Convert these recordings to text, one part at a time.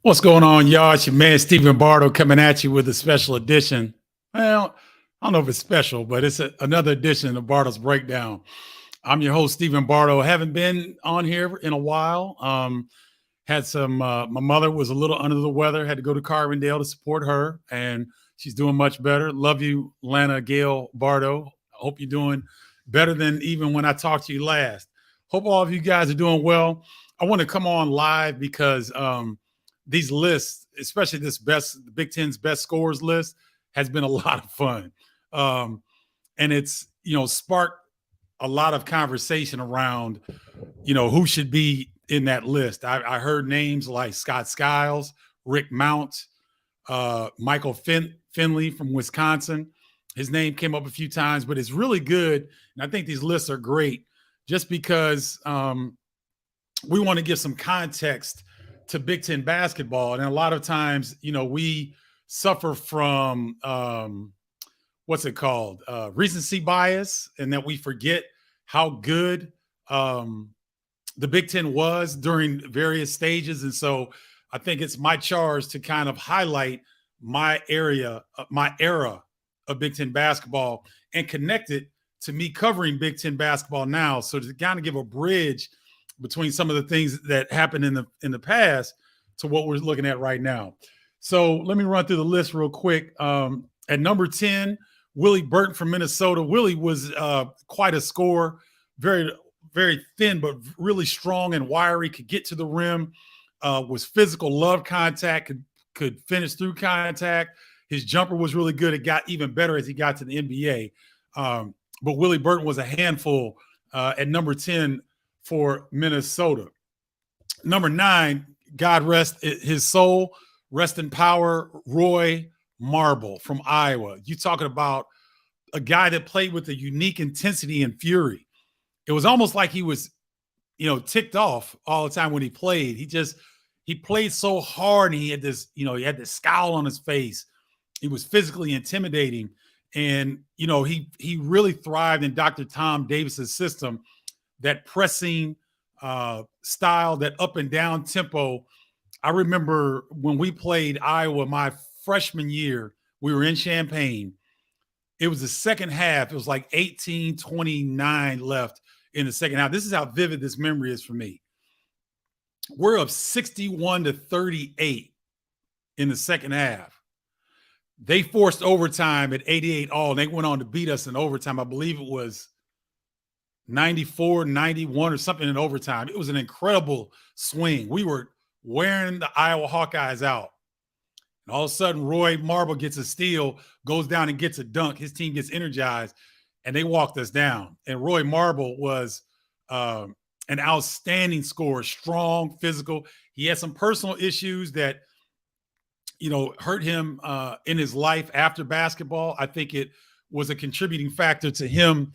What's going on, y'all? It's your man Stephen Bardo coming at you with a special edition. Well, I don't know if it's special, but it's another edition of Bardo's Breakdown. I'm your host, Stephen Bardo. Haven't been on here in a while. Had some. My mother was a little under the weather. Had to go to Carbondale to support her, and she's doing much better. Love you, Lana Gail Bardo. I hope you're doing better than even when I talked to you last. Hope all of you guys are doing well. I want to come on live because these lists, especially this the Big Ten's best scores list, has been a lot of fun. And it's, sparked a lot of conversation around, who should be in that list. I heard names like Scott Skiles, Rick Mount, Michael Finley from Wisconsin. His name came up a few times, but it's really good. And I think these lists are great just because we want to give some context to Big Ten basketball. And a lot of times, we suffer from recency bias, and that we forget how good the Big Ten was during various stages. And so I think it's my charge to kind of highlight my era of Big Ten basketball and connect it to me covering Big Ten basketball now. So to kind of give a bridge between some of the things that happened in the past to what we're looking at right now. So let me run through the list real quick. At number 10, Willie Burton from Minnesota. Willie was quite a scorer, very, very thin, but really strong and wiry, could get to the rim, was physical, loved contact, could finish through contact. His jumper was really good. It got even better as he got to the NBA. But Willie Burton was a handful at number 10 for Minnesota. Number 9, God rest his soul, rest in power, Roy Marble from Iowa. You talking about a guy that played with a unique intensity and fury. It was almost like he was, ticked off all the time when he played. He played so hard, and he had this scowl on his face. He was physically intimidating. And, he really thrived in Dr. Tom Davis's system, that pressing style, that up and down tempo. I remember when we played Iowa my freshman year, we were in Champaign. It was the second half. It was like 18:29 left in the second half. This is how vivid this memory is for me. We're up 61-38 in the second half. They forced overtime at 88 all, and they went on to beat us in overtime. I believe it was 94-91 or something in overtime. It was an incredible swing. We were wearing the Iowa Hawkeyes out. And all of a sudden, Roy Marble gets a steal, goes down and gets a dunk. His team gets energized, and they walked us down. And Roy Marble was an outstanding scorer, strong, physical. He had some personal issues that, hurt him in his life after basketball. I think it was a contributing factor to him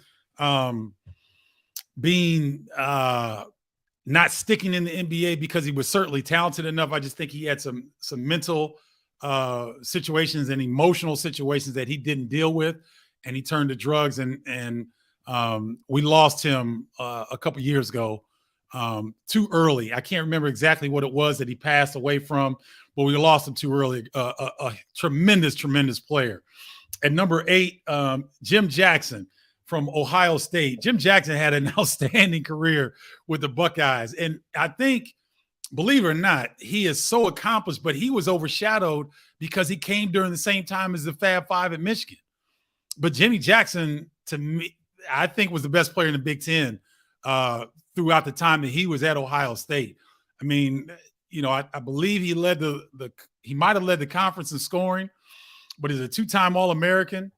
being not sticking in the NBA, because he was certainly talented enough. I just think he had some mental situations and emotional situations that he didn't deal with, and he turned to drugs, and we lost him a couple years ago too early. I can't remember exactly what it was that he passed away from, but we lost him too early. A tremendous player. At number 8, Jim Jackson from Ohio State. Jim Jackson had an outstanding career with the Buckeyes. And I think, believe it or not, he is so accomplished, but he was overshadowed because he came during the same time as the Fab Five at Michigan. But Jimmy Jackson, to me, I think was the best player in the Big Ten throughout the time that he was at Ohio State. I mean, I believe he led he might have led the conference in scoring, but he's a 2-time All-American.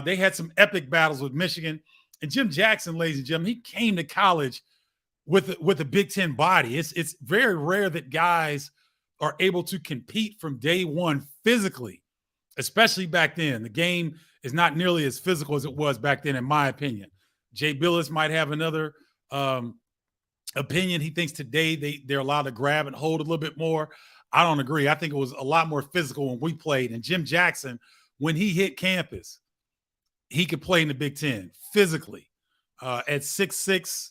They had some epic battles with Michigan. And Jim Jackson, ladies and gentlemen, he came to college with a Big Ten body. It's very rare that guys are able to compete from day one physically, especially back then. The game is not nearly as physical as it was back then, in my opinion. Jay Billis might have another opinion. He thinks today they're allowed to grab and hold a little bit more. I don't agree. I think it was a lot more physical when we played. And Jim Jackson, when he hit campus, he could play in the Big Ten physically. At 6'6",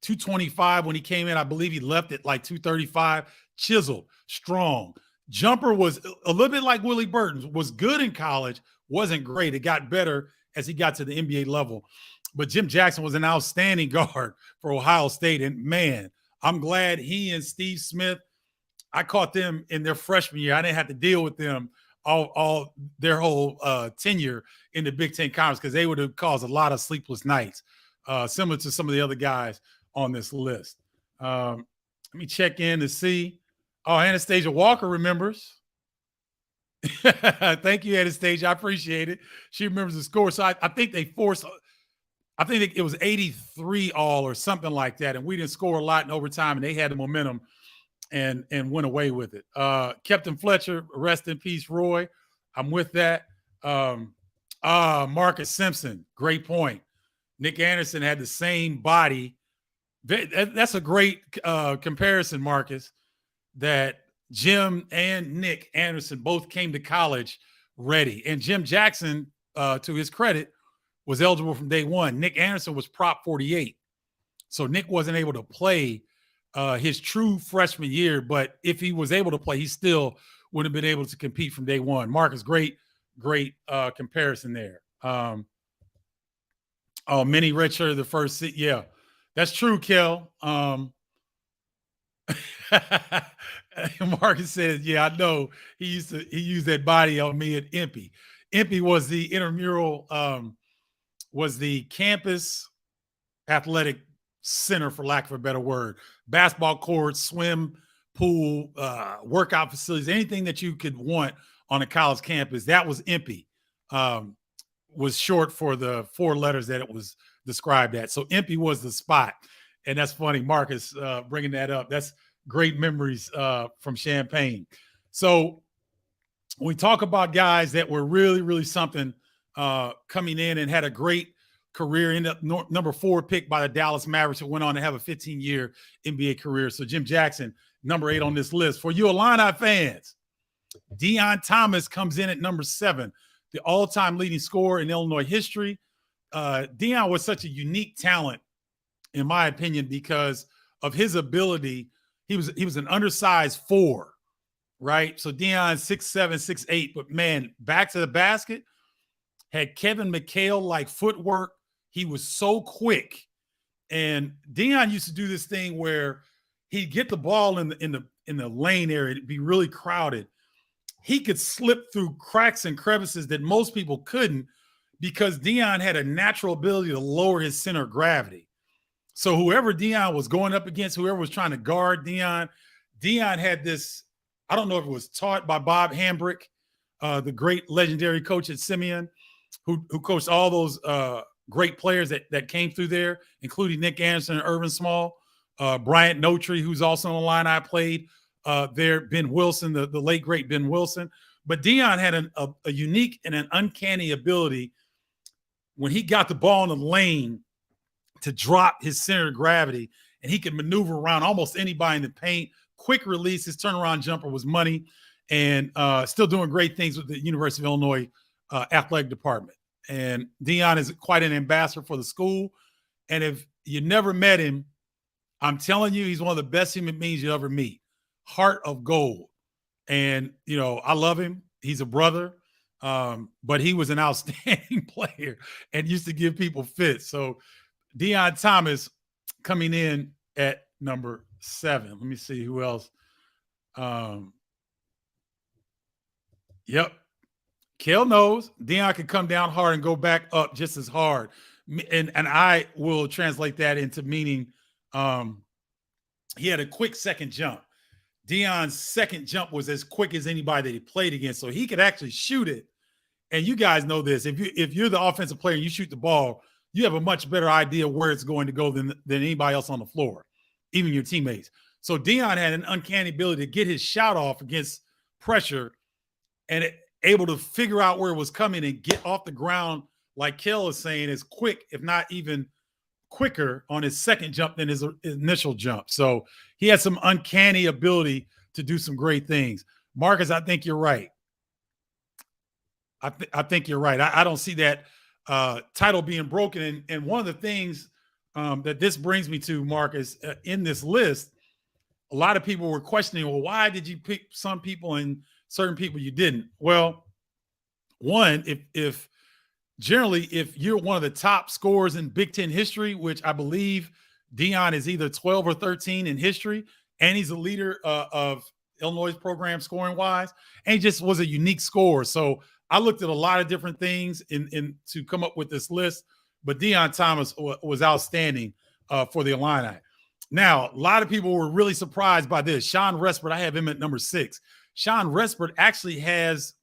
225 when he came in. I believe he left at like 235. Chiseled, strong, Jumper was a little bit like Willie Burton, was good in college, wasn't great. It got better as he got to the NBA level. But Jim Jackson was an outstanding guard for Ohio State. And man, I'm glad he and Steve Smith, I caught them in their freshman year. I didn't have to deal with them all their whole tenure in the Big Ten Conference, because they would have caused a lot of sleepless nights, similar to some of the other guys on this list. Let me check in to see. Oh, Anastasia Walker remembers. Thank you, Anastasia. I appreciate it. She remembers the score. So I think they forced, I think it was 83 all or something like that. And we didn't score a lot in overtime, and they had the momentum and went away with it. Captain Fletcher, rest in peace, Roy. I'm with that. Marcus Simpson, great point. Nick Anderson had the same body. That's a great comparison, Marcus, that Jim and Nick Anderson both came to college ready. And Jim Jackson, to his credit, was eligible from day one. Nick Anderson was Prop 48. So Nick wasn't able to play his true freshman year, but if he was able to play, he still would have been able to compete from day one. Marcus, great comparison there. Mini Richer, the first seat. Yeah, that's true, Kel. Marcus says, yeah, I know he used that body on me at Impey. Impey was the intramural, was the campus athletic center, for lack of a better word. Basketball courts, swim pool, workout facilities, anything that you could want on a college campus. That was Impey. Was short for the 4 letters that it was described at. So Impey was the spot. And that's funny, Marcus, bringing that up. That's great memories from Champaign. So when we talk about guys that were really, really something coming in and had a great career, ended up number 4 pick by the Dallas Mavericks, who went on to have a 15-year NBA career. So Jim Jackson, number 8 on this list. For you Illini fans, Dion Thomas comes in at number 7, the all-time leading scorer in Illinois history. Dion was such a unique talent, in my opinion, because of his ability. He was an undersized 4, right? So Dion 6'7", 6'8", but man, back to the basket, had Kevin McHale-like footwork. He was so quick. And Dion used to do this thing where he'd get the ball in the lane area, it'd be really crowded. He could slip through cracks and crevices that most people couldn't, because Dion had a natural ability to lower his center of gravity. So whoever Dion was going up against, whoever was trying to guard Dion had this, I don't know if it was taught by Bob Hambrick, the great legendary coach at Simeon, who coached all those great players that came through there, including Nick Anderson and Irvin Small, Bryant Notree, who's also on the line I played there, Ben Wilson, the late, great Ben Wilson. But Dion had a unique and an uncanny ability when he got the ball in the lane to drop his center of gravity, and he could maneuver around almost anybody in the paint. Quick release, his turnaround jumper was money, and still doing great things with the University of Illinois athletic department. And Dion is quite an ambassador for the school. And if you never met him, I'm telling you, he's one of the best human beings you'll ever meet. Heart of gold. And, I love him. He's a brother. But he was an outstanding player and used to give people fits. So Dion Thomas coming in at number 7. Let me see who else. Yep. Kel knows Dion can come down hard and go back up just as hard. And I will translate that into meaning he had a quick second jump. Dion's second jump was as quick as anybody that he played against. So he could actually shoot it. And you guys know this. If you're the offensive player and you shoot the ball, you have a much better idea where it's going to go than anybody else on the floor, even your teammates. So Dion had an uncanny ability to get his shot off against pressure and able to figure out where it was coming and get off the ground, like Kel is saying, is quick, if not even quicker on his second jump than his initial jump. So he had some uncanny ability to do some great things. Marcus, I think you're right. I think you're right. I don't see that title being broken. And one of the things that this brings me to, Marcus, in this list a lot of people were questioning, well, why did you pick some people and certain people you didn't? Well, one, if generally, if you're one of the top scorers in Big Ten history, which I believe Deion is either 12 or 13 in history, and he's a leader of Illinois' program scoring wise, and he just was a unique scorer. So I looked at a lot of different things in to come up with this list, but Dion Thomas was outstanding for the Illini. Now, a lot of people were really surprised by this. Sean Respert, I have him at number 6. Sean Respert actually has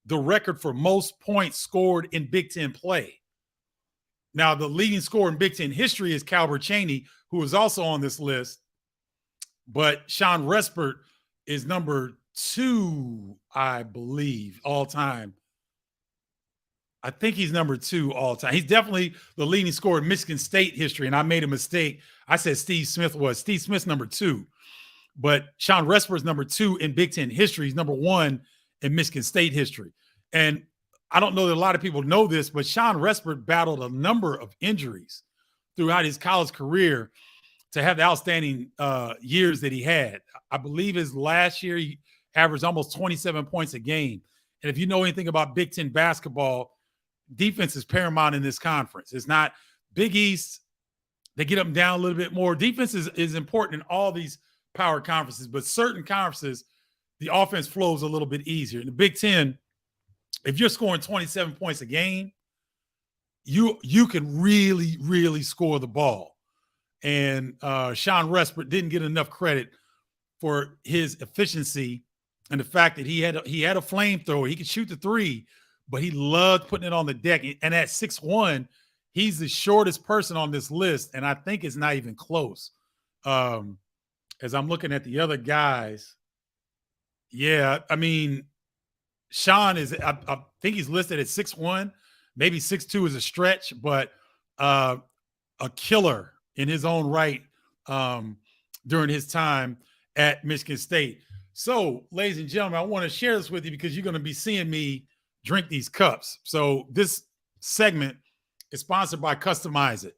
the record for most points scored in Big Ten play. Now, the leading scorer in Big Ten history is Calbert Chaney, who is also on this list. But Sean Respert is number 2, I believe, all time. I think he's number 2 all time. He's definitely the leading scorer in Michigan State history. And I made a mistake. I said Steve Smith was. Steve Smith's number 2. But Sean Respert is number 2 in Big Ten history. He's number 1 in Michigan State history. And I don't know that a lot of people know this, but Sean Respert battled a number of injuries throughout his college career to have the outstanding years that he had. I believe his last year, he averaged almost 27 points a game. And if you know anything about Big Ten basketball, defense is paramount in this conference. It's not Big East. They get up and down a little bit more. Defense is important in all these power conferences, but certain conferences, the offense flows a little bit easier. In the Big Ten, if you're scoring 27 points a game, you can really, really score the ball. And Sean Respert didn't get enough credit for his efficiency and the fact that he had a flamethrower. He could shoot the 3, but he loved putting it on the deck. And at 6'1", he's the shortest person on this list, and I think it's not even close. As I'm looking at the other guys, yeah, I mean, Sean is, I think he's listed at 6'1", maybe 6'2" is a stretch, but a killer in his own right during his time at Michigan State. So, ladies and gentlemen, I want to share this with you because you're going to be seeing me drink these cups. So this segment is sponsored by Customize It.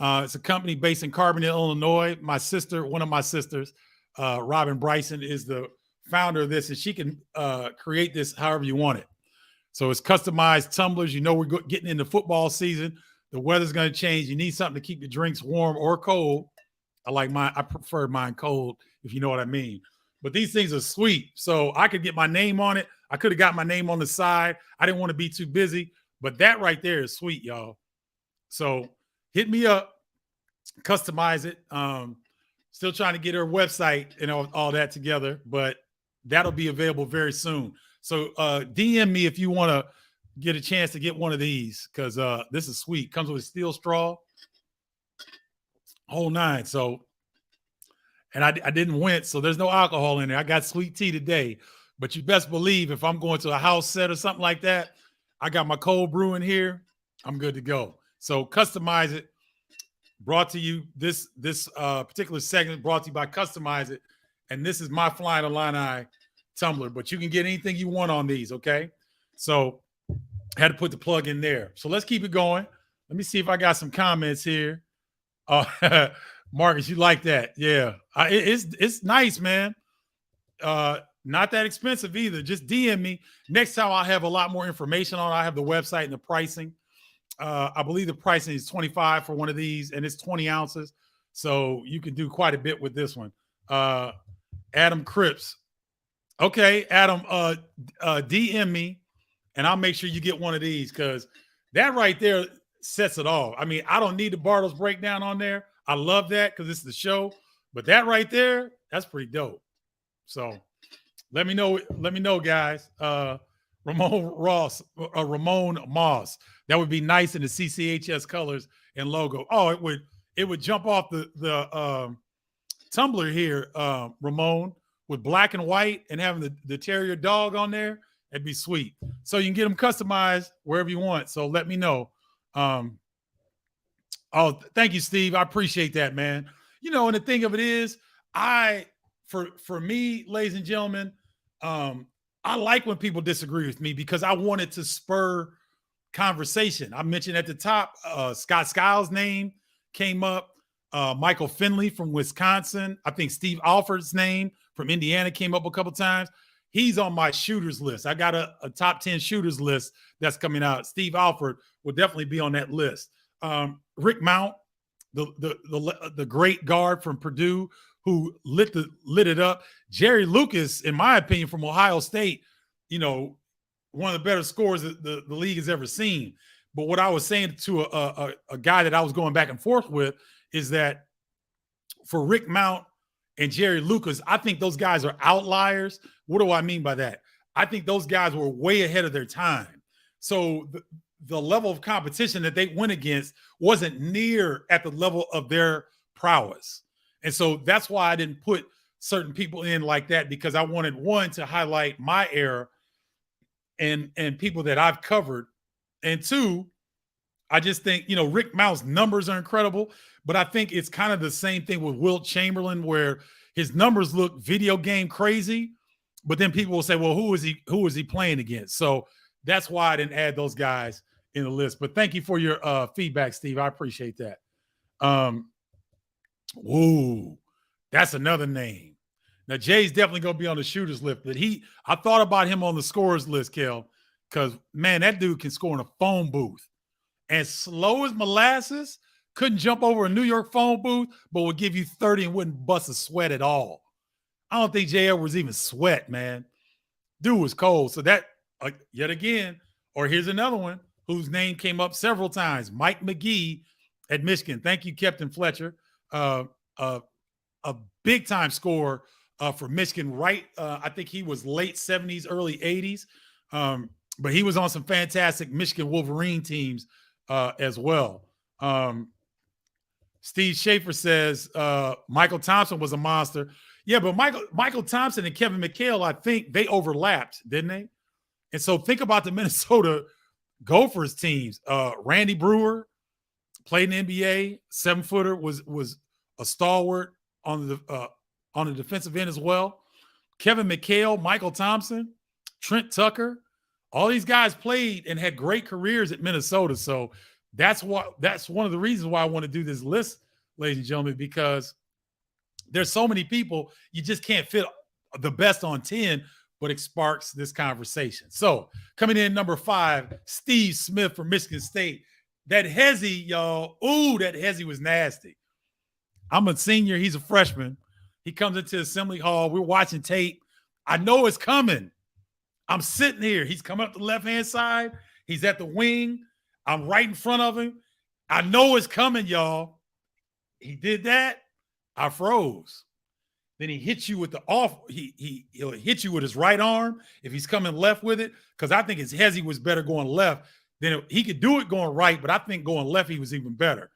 It's a company based in Carbondale, Illinois. My sister, one of my sisters, Robin Bryson, is the founder of this, and she can create this however you want it. So it's customized tumblers. You know, we're getting into football season. The weather's going to change. You need something to keep the drinks warm or cold. I prefer mine cold, if you know what I mean. But these things are sweet. So I could get my name on it. I could have got my name on the side. I didn't want to be too busy. But that right there is sweet, y'all. So hit me up. Customize it. Still trying to get her website and all that together. But that'll be available very soon. So DM me if you want to get a chance to get one of these, because this is sweet. Comes with a steel straw. Whole 9. So, and I didn't wince, so there's no alcohol in there. I got sweet tea today. But you best believe if I'm going to a house set or something like that, I got my cold brew in here. I'm good to go. So Customize It. Brought to you, this particular segment brought to you by Customize It. And this is my Flying Illini tumbler. But you can get anything you want on these, okay? So I had to put the plug in there. So let's keep it going. Let me see if I got some comments here. Marcus, you like that? Yeah. It's nice, man. Not that expensive either. Just DM me. Next time I'll have a lot more information on it. I have the website and the pricing. I believe the pricing is $25 for one of these, and it's 20 ounces. So you can do quite a bit with this one. Adam Cripps. Okay, Adam, DM me, and I'll make sure you get one of these, because that right there sets it off. I mean, I don't need the Bartles breakdown on there. I love that because it's the show. But that right there, that's pretty dope. So let me know, guys. Ramon Moss. That would be nice in the CCHS colors and logo. Oh, it would jump off the tumbler here, Ramon, with black and white and having the terrier dog on there. It'd be sweet. So you can get them customized wherever you want. So let me know. Oh, thank you, Steve. I appreciate that, man. You know, and the thing of it is, for me, ladies and gentlemen, I like when people disagree with me because I wanted to spur conversation. I mentioned at the top, Scott Skiles' name came up. Michael Finley from Wisconsin. I think Steve Alford's name from Indiana came up a couple times. He's on my shooters list. I got a top 10 shooters list that's coming out. Steve Alford will definitely be on that list. Rick Mount, the great guard from Purdue who lit it up. Jerry Lucas, in my opinion, from Ohio State, one of the better scorers that the league has ever seen. But what I was saying to a guy that I was going back and forth with is that for Rick Mount and Jerry Lucas, I think those guys are outliers. What do I mean by that? I think those guys were way ahead of their time. So the level of competition that they went against wasn't near at the level of their prowess. And so that's why I didn't put certain people in like that, because I wanted, one, to highlight my era and people that I've covered. And two, I just think, Rick Mount's numbers are incredible, but I think it's kind of the same thing with Wilt Chamberlain, where his numbers look video game crazy, but then people will say, well, who is he playing against? So that's why I didn't add those guys in the list. But thank you for your feedback, Steve. I appreciate that. Ooh, that's another name. Now, Jay's definitely going to be on the shooters list, but I thought about him on the scorers list, Kel, because, man, that dude can score in a phone booth. And slow as molasses, couldn't jump over a New York phone booth, but would give you 30 and wouldn't bust a sweat at all. I don't think J. Edwards even sweat, man. Dude was cold. So that, yet again, or here's another one whose name came up several times, Mike Mcgee at Michigan. Thank you, Captain Fletcher. A big-time scorer for Michigan, right? I think he was late 70s, early 80s. But he was on some fantastic Michigan Wolverine teams as well. Steve Schaefer says Michael Thompson was a monster. Yeah, but Michael Thompson and Kevin McHale, I think they overlapped, didn't they? And so think about the Minnesota Gophers teams. Randy Brewer played in the NBA, 7-footer, was a stalwart on the defensive end as well. Kevin McHale, Michael Thompson, Trent Tucker, all these guys played and had great careers at Minnesota. So that's one of the reasons why I want to do this list, ladies and gentlemen, because there's so many people, you just can't fit the best on 10, but it sparks this conversation. So coming in number 5, Steve Smith from Michigan State. That Hezzy, y'all, that Hezzy was nasty. I'm a senior. He's a freshman. He comes into Assembly Hall. We're watching tape. I know it's coming. I'm sitting here. He's coming up the left-hand side. He's at the wing. I'm right in front of him. I know it's coming, y'all. He did that. I froze. Then he hits you with the off. He'll hit you with his right arm if he's coming left with it, because I think his Hezzy was better going left. Then he could do it going right, but I think going left he was even better.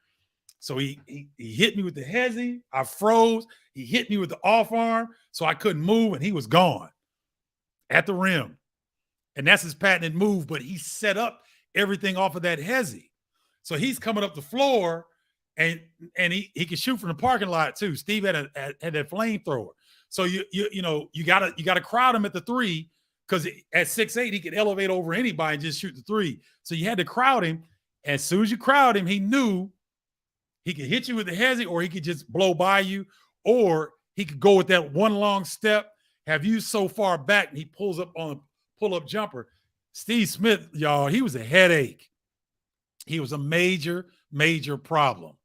So he hit me with the Hezzy. I froze. He hit me with the off arm, so I couldn't move, and he was gone at the rim. And that's his patented move, but he set up everything off of that Hezzy. So he's coming up the floor, and he can shoot from the parking lot too. Steve had that flamethrower. So you gotta crowd him at the 3, because at 6'8", he could elevate over anybody and just shoot the 3. So you had to crowd him. As soon as you crowd him, he knew he could hit you with the Hezzy, or he could just blow by you, or he could go with that one long step, have you so far back, and he pulls up on a pull-up jumper. Steve Smith, y'all, he was a headache. He was a major, major problem,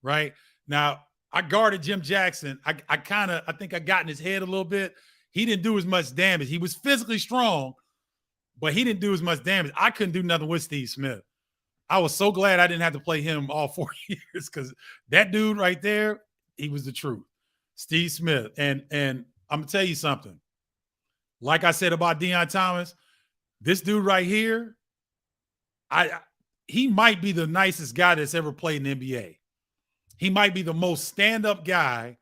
right? Now, I guarded Jim Jackson. I think I got in his head a little bit. He didn't do as much damage. He was physically strong, but he didn't do as much damage. I couldn't do nothing with Steve Smith. I was so glad I didn't have to play him all 4 years, because that dude right there, he was the truth. Steve Smith. And I'm going to tell you something. Like I said about Dion Thomas, this dude right here, he might be the nicest guy that's ever played in the NBA. He might be the most stand-up guy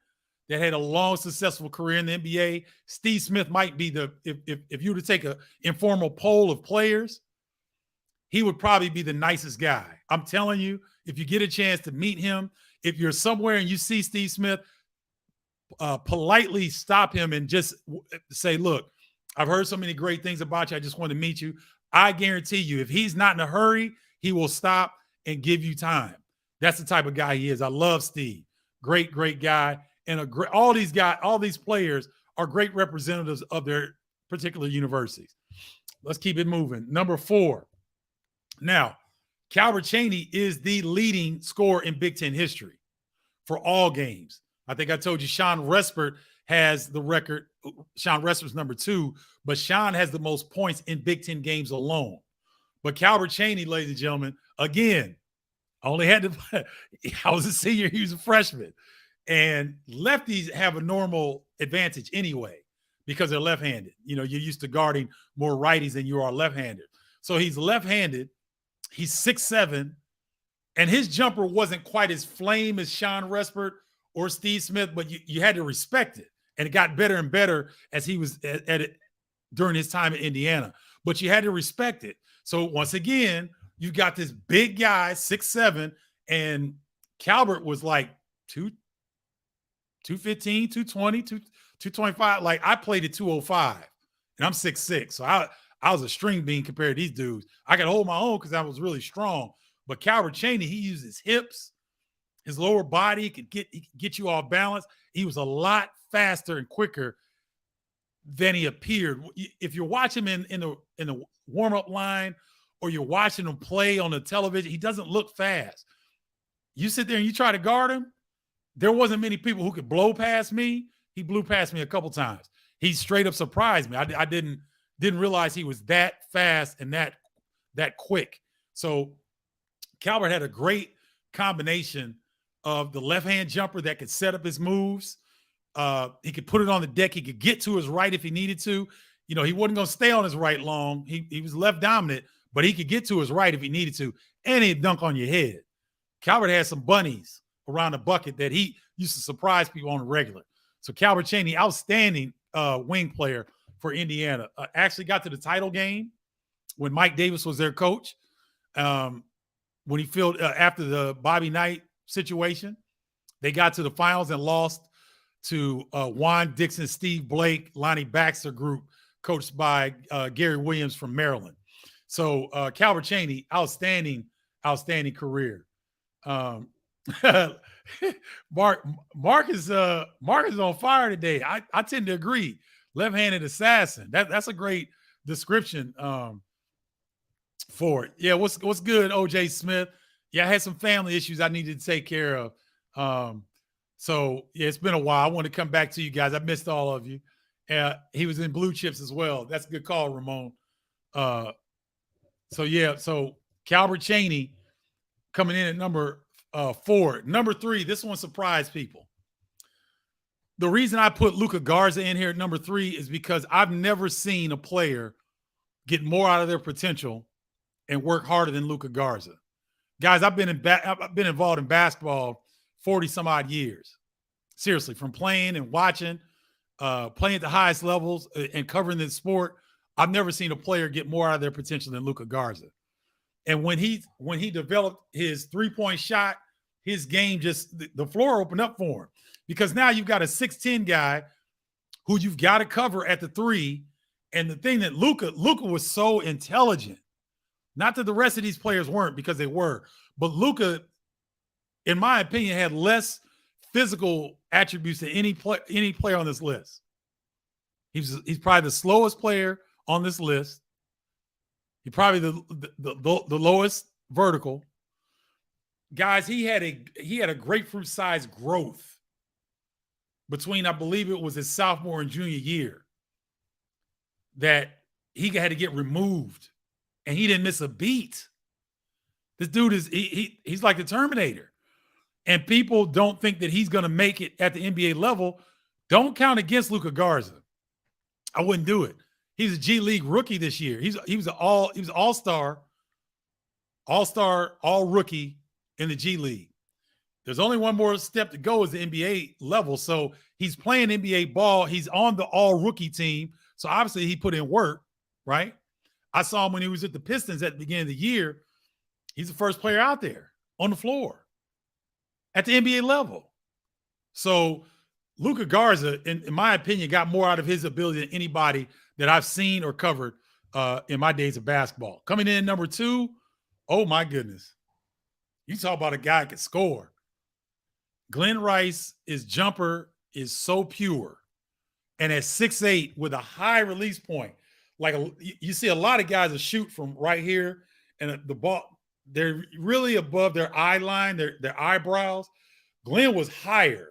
that had a long, successful career in the NBA. Steve Smith might be if you were to take an informal poll of players, he would probably be the nicest guy. I'm telling you, if you get a chance to meet him, if you're somewhere and you see Steve Smith, politely stop him and just say, look, I've heard so many great things about you. I just want to meet you. I guarantee you, if he's not in a hurry, he will stop and give you time. That's the type of guy he is. I love Steve. great guy, and all these players are great representatives of their particular universities. Let's keep it moving. Number 4. Now, Calbert Cheaney is the leading scorer in Big Ten history for all games. I think I told you Sean Respert has the record. Sean Respert's number 2, but Sean has the most points in Big Ten games alone. But Calbert Cheaney, ladies and gentlemen, again, only had to. I was a senior; he was a freshman, and lefties have a normal advantage anyway because they're left-handed. You know, you're used to guarding more righties than you are left-handed. So he's left-handed. He's 6'7", and his jumper wasn't quite as flame as Sean Respert or Steve Smith, but you had to respect it, and it got better and better as he was at it during his time in Indiana. But you had to respect it. So once again, you got this big guy, 6'7", and Calbert was like 215, 220, 225. Like, I played at 205, and I'm 6'6", so I was a string bean compared to these dudes. I could hold my own because I was really strong. But Calbert Cheaney, he used his hips, his lower body, he could get you off balance. He was a lot faster and quicker than he appeared. If you're watching him in the warm-up line, or you're watching him play on the television, he doesn't look fast. You sit there and you try to guard him, there wasn't many people who could blow past me. He blew past me a couple times. He straight up surprised me. I didn't realize he was that fast and that quick. So Calbert had a great combination of the left-hand jumper that could set up his moves. He could put it on the deck. He could get to his right if he needed to. You know, he wasn't going to stay on his right long. He was left dominant, but he could get to his right if he needed to, and he'd dunk on your head. Calbert had some bunnies around the bucket that he used to surprise people on the regular. So Calbert Cheaney, outstanding wing player for Indiana. Actually got to the title game when Mike Davis was their coach. When he filled after the Bobby Knight situation, they got to the finals and lost to Juan Dixon, Steve Blake, Lonnie Baxter group, coached by Gary Williams from Maryland. So Calbert Cheaney, outstanding career. Mark is on fire today. I tend to agree. Left-handed assassin. That's a great description for it. Yeah, what's good, OJ Smith? Yeah, I had some family issues I needed to take care of. So yeah, it's been a while. I want to come back to you guys. I missed all of you. He was in Blue Chips as well. That's a good call, Ramon. So Calbert Cheaney coming in at number 4. Number 3, this one surprised people. The reason I put Luka Garza in here at number 3 is because I've never seen a player get more out of their potential and work harder than Luka Garza. Guys, I've been involved in basketball 40 some odd years. Seriously, from playing and watching, playing at the highest levels and covering the sport, I've never seen a player get more out of their potential than Luka Garza. And when he developed his three-point shot, his game the floor opened up for him, because now you've got a 6'10" guy who you've got to cover at the 3. And the thing that Luka was so intelligent, not that the rest of these players weren't, because they were, but Luka, in my opinion, had less physical attributes than any player on this list. He's probably the slowest player on this list. He's probably the lowest vertical. Guys, he had a grapefruit size growth between, I believe it was his sophomore and junior year, that he had to get removed, and he didn't miss a beat. This dude he's like the Terminator. And people don't think that he's going to make it at the NBA level. Don't count against Luka Garza. I wouldn't do it. He's a G League rookie this year. He was all-star, all rookie in the G League. There's only one more step to go is the NBA level. So he's playing NBA ball. He's on the all-rookie team. So obviously he put in work, right? I saw him when he was at the Pistons at the beginning of the year. He's the first player out there on the floor at the NBA level. So Luka Garza, in my opinion, got more out of his ability than anybody that I've seen or covered in my days of basketball. Coming in number 2, oh my goodness. You talk about a guy that can score. Glenn Rice's jumper is so pure. And at 6'8" with a high release point, like you see a lot of guys that shoot from right here, and the ball, they're really above their eye line, their eyebrows. Glenn was higher.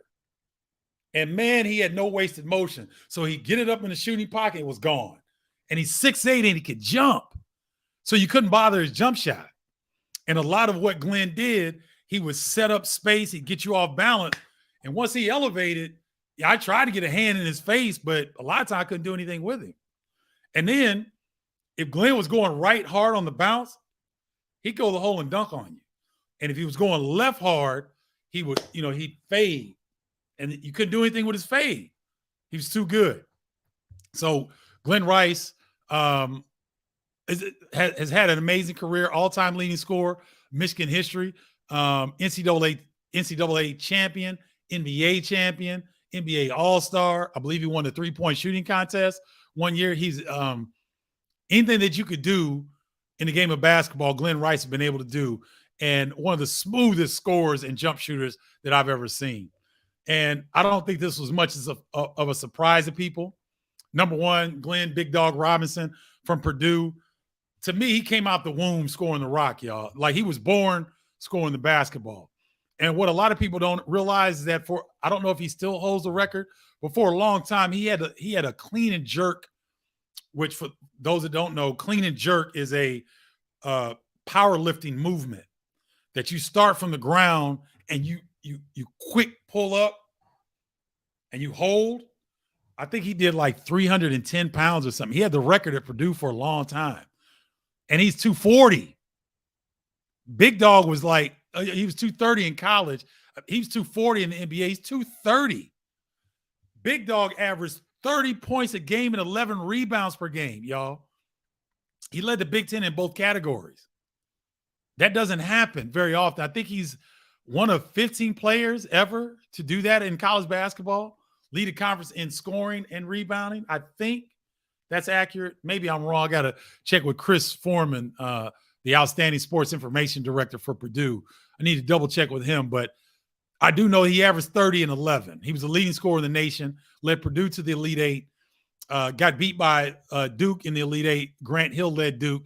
And man, he had no wasted motion. So he'd get it up in the shooting pocket, it was gone. And he's 6'8" and he could jump. So you couldn't bother his jump shot. And a lot of what Glenn did, he would set up space, he'd get you off balance. And once he elevated, I tried to get a hand in his face, but a lot of times I couldn't do anything with him. And then if Glenn was going right hard on the bounce, he'd go the hole and dunk on you. And if he was going left hard, he would, he'd fade. And you couldn't do anything with his fade. He was too good. So Glenn Rice has had an amazing career, all-time leading scorer, Michigan history, NCAA champion, NBA champion, NBA All-Star. I believe he won the three-point shooting contest one year. He's anything that you could do in the game of basketball, Glenn Rice has been able to do, and one of the smoothest scorers and jump shooters that I've ever seen. And I don't think this was much of a surprise to people. Number one, Glenn Big Dog Robinson from Purdue. To me, he came out the womb scoring the rock, y'all. Like he was born scoring the basketball. And what a lot of people don't realize is that I don't know if he still holds the record, but for a long time, he had a clean and jerk, which for those that don't know, clean and jerk is a powerlifting movement that you start from the ground and you quick pull up and you hold. I think he did like 310 pounds or something. He had the record at Purdue for a long time. And he's 240. Big Dog was like, he was 230 in college. He was 240 in the NBA. He's 230. Big Dog averaged 30 points a game and 11 rebounds per game, y'all. He led the Big Ten in both categories. That doesn't happen very often. I think he's one of 15 players ever to do that in college basketball, lead a conference in scoring and rebounding. I think that's accurate. Maybe I'm wrong. I got to check with Chris Foreman, the outstanding sports information director for Purdue. I need to double check with him, but I do know he averaged 30 and 11. He was the leading scorer in the nation, led Purdue to the Elite Eight, got beat by Duke in the Elite Eight. Grant Hill led Duke.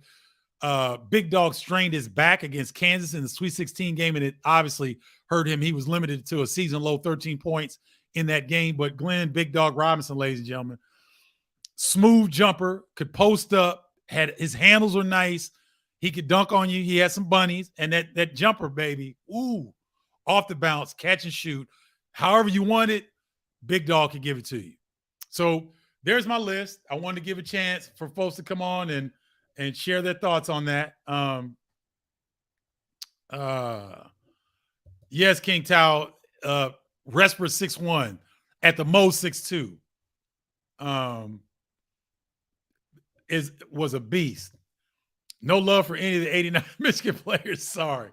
Big Dog strained his back against Kansas in the Sweet 16 game, and it obviously hurt him. He was limited to a season-low 13 points in that game. But Glenn Big Dog Robinson, ladies and gentlemen, smooth jumper, could post up, his handles were nice. He could dunk on you. He had some bunnies. And that jumper, baby, ooh, off the bounce, catch and shoot. However you want it, Big Dog could give it to you. So there's my list. I wanted to give a chance for folks to come on and share their thoughts on that. Yes, King Tao, Resper 6'1", at the most 6'2". Was a beast. No love for any of the 89 Michigan players. Sorry.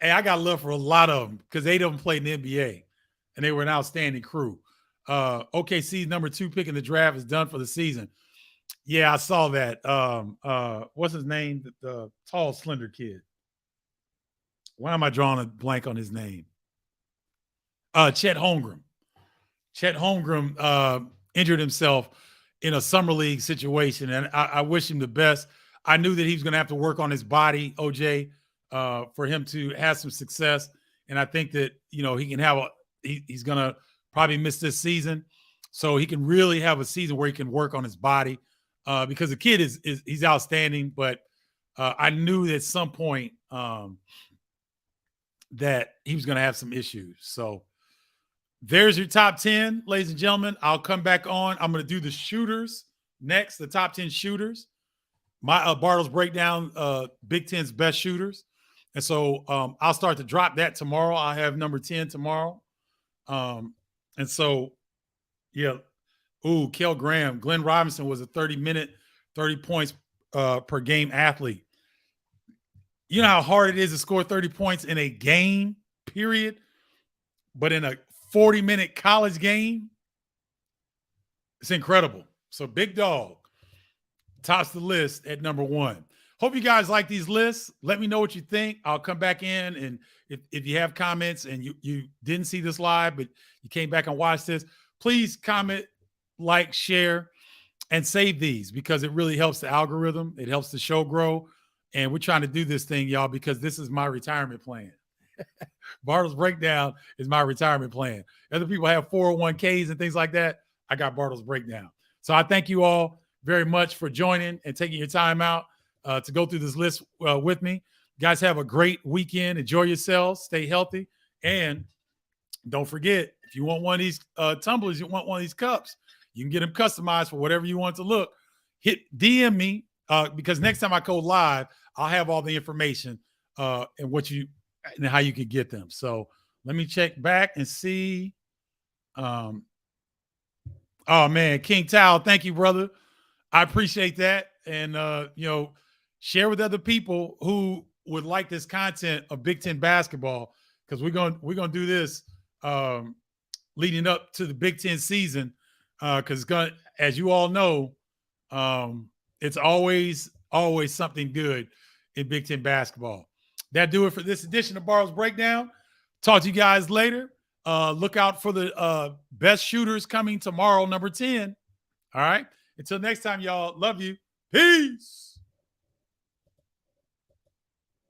Hey, I got love for a lot of them because 8 of them played in the NBA and they were an outstanding crew. OKC's number 2 pick in the draft is done for the season. Yeah, I saw that. What's his name? The tall, slender kid. Why am I drawing a blank on his name? Chet Holmgren. Chet Holmgren injured himself in a summer league situation, and I wish him the best. I knew that he was going to have to work on his body, OJ, for him to have some success. And I think that, he can have he's going to probably miss this season. So he can really have a season where he can work on his body because the kid he's outstanding. But I knew at some point that he was going to have some issues. So there's your top 10, ladies and gentlemen. I'll come back on. I'm going to do the shooters next, the top 10 shooters. My Bartles breakdown, Big Ten's best shooters. And so I'll start to drop that tomorrow. I'll have number 10 tomorrow. And so, yeah. Ooh, Kel Graham. Glenn Robinson was a 30 points per game athlete. You know how hard it is to score 30 points in a game, period? But in a 40-minute college game, it's incredible. So Big Dog tops the list at number 1. hope you guys like these lists. Let me know what you think. I'll come back in, and if you have comments and you didn't see this live, but you came back and watched this, please comment, like, share, and save these, because it really helps the algorithm. It helps the show grow. And we're trying to do this thing, y'all, because this is my retirement plan. Bartle's Breakdown is my retirement plan. Other people have 401ks and things like that. I got Bartle's Breakdown. So I thank you all very much for joining and taking your time out to go through this list with me. You guys have a great weekend. Enjoy yourselves. Stay healthy. And don't forget, if you want one of these tumblers, you want one of these cups, you can get them customized for whatever you want to look. Hit DM me because next time I go live, I'll have all the information and how you can get them. So let me check back and see. Oh man, King Tao, thank you, brother. I appreciate that. And share with other people who would like this content of Big Ten basketball, because we're gonna do this leading up to the Big Ten season. Because as you all know, it's always something good in Big Ten basketball. That do it for this edition of Bartle's Breakdown. Talk to you guys later. Look out for the best shooters coming tomorrow, number 10. All right. Until next time, y'all. Love you. Peace.